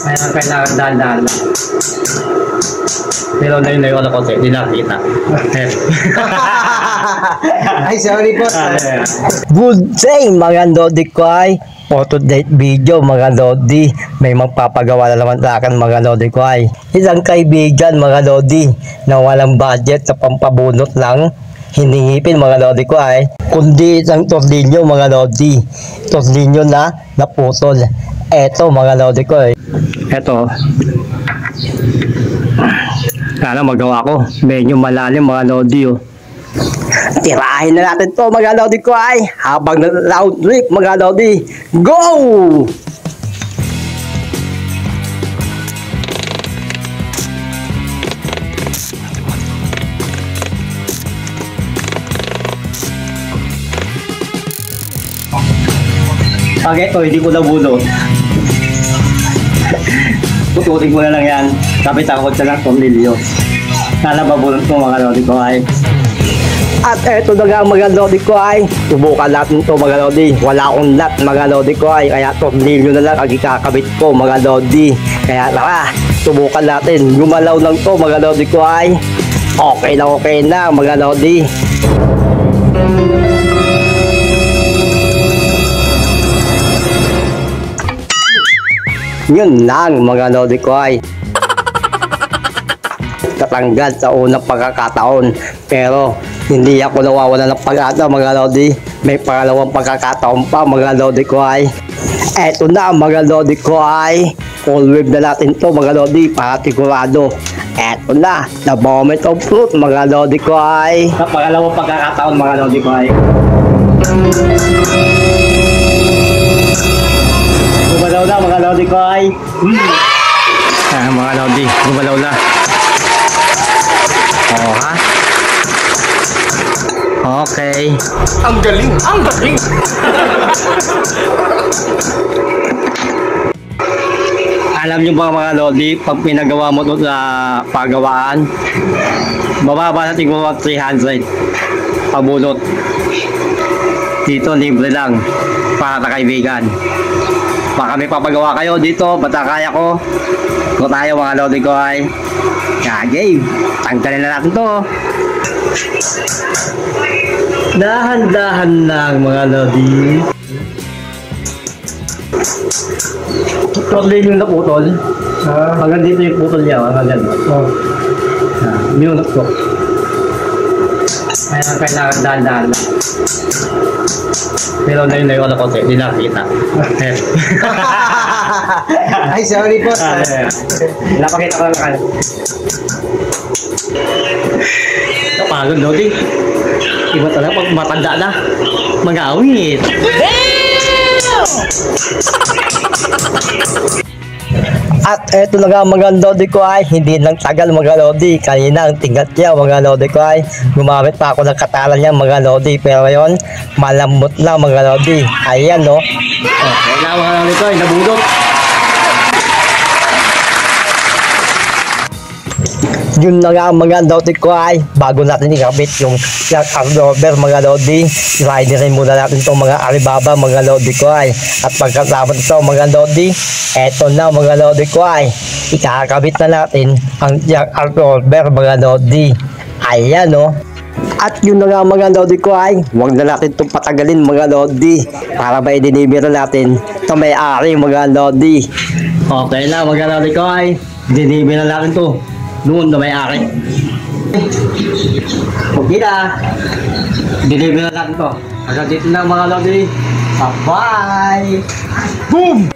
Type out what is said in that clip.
Kaya kailangan dahan-dahan lang. Pero na yun na yun ako kasi, hindi nakita. Ay, sorry po. Good day mga Lodi ko ay photo date video mga Lodi. May magpapagawa na naman sa akin mga Lodi ko ay isang kaibigan mga Lodi na walang budget sa pampabunot lang hiningipin mga Lodi ko ay kundi isang tornilyo mga Lodi. Tornilyo na naputol. Eto mga Lodi ko ay Eto. Sana magawa ko. Medyo malalim mga Lodi oh. tirahin na natin to mga Lodi ko ay habang loud trip mga Lodi. Go! Pag ito, hindi ko nabunot. Pututin ko na lang yan. Kapitan ko sa lang tornilyo. Sana mabunot ko mga Lodi ko ay. At eto na nga mga Lodi ko ay subukan natin to mga Lodi. Wala akong nut mga Lodi ko ay kaya tornilyo na lang ang ikakabit ko mga Lodi. Kaya tara, subukan natin. Gumalaw lang to mga Lodi ko ay okay na mga Lodi. Yun lang mga Lodi ko ay tatanggal sa unang pagkakataon, pero hindi ako nawawala ng pag-asa mga Lodi. May pangalawang pagkakataon pa mga Lodi ko ay eto na mga Lodi ko ay full wave na natin to mga Lodi para sigurado. Eto na, the moment of truth mga Lodi ko ay Sa pangalawang pagkakataon mga Lodi ko ay. Gumalaw na mga Lodi ko ay. Mga Lodi, gumalaw na. Oo ha? Okay. Ang galing! Ang galing! Alam nyo ba mga Lodi, pag pinagawa mo ito sa pagawaan, bababa natin mo 300 pabunot. Dito libre lang para sa kaibigan. Baka may papagawa kayo dito, bata kaya ko. Kung tayo mga Lodi ko ay game. Tanggalin na natin to. Dahan-dahan lang mga Lodi. Tornilyo yung naputol. Hanggang dito yung putol niya. Hanggang dito. Minunot ko. Kaya kailangan dahan-dahan lang. Pero na yun ako kasi, hindi nakita. Ay, sorry po. Napakita ko lang. Kapagod, Lodi. Iba talaga pag matanda na. Mag-awit. at eto na nga mga Lodi ko ay hindi nang tagal mga Lodi. Kanina ang tigat niya mga Lodi ko ay gumamit pa ako ng katalan niya mga Lodi, pero yon malambot lang mga Lodi. Ayan no. Kailangan mga Lodi ko ay nabudot. Yun na nga mga Lodi ko ay bago natin ikabit yung absorber mga Lodi, riderin muna natin itong mga Alibaba mga Lodi ko ay. At pagkatapos ito mga Lodi, eto na mga Lodi ko ay ikakabit na natin ang absorber mga Lodi. Ayan no. At yun na nga mga Lodi ko ay huwag na natin itong patagalin mga Lodi para ba i-deliver natin ito may-ari mga Lodi. Okay na mga Lodi ko ay deliver na natin to. Noon na may-ari. Okay na. Deliver na natin to. Hanggang dito na mga Lodi. Bye! Boom!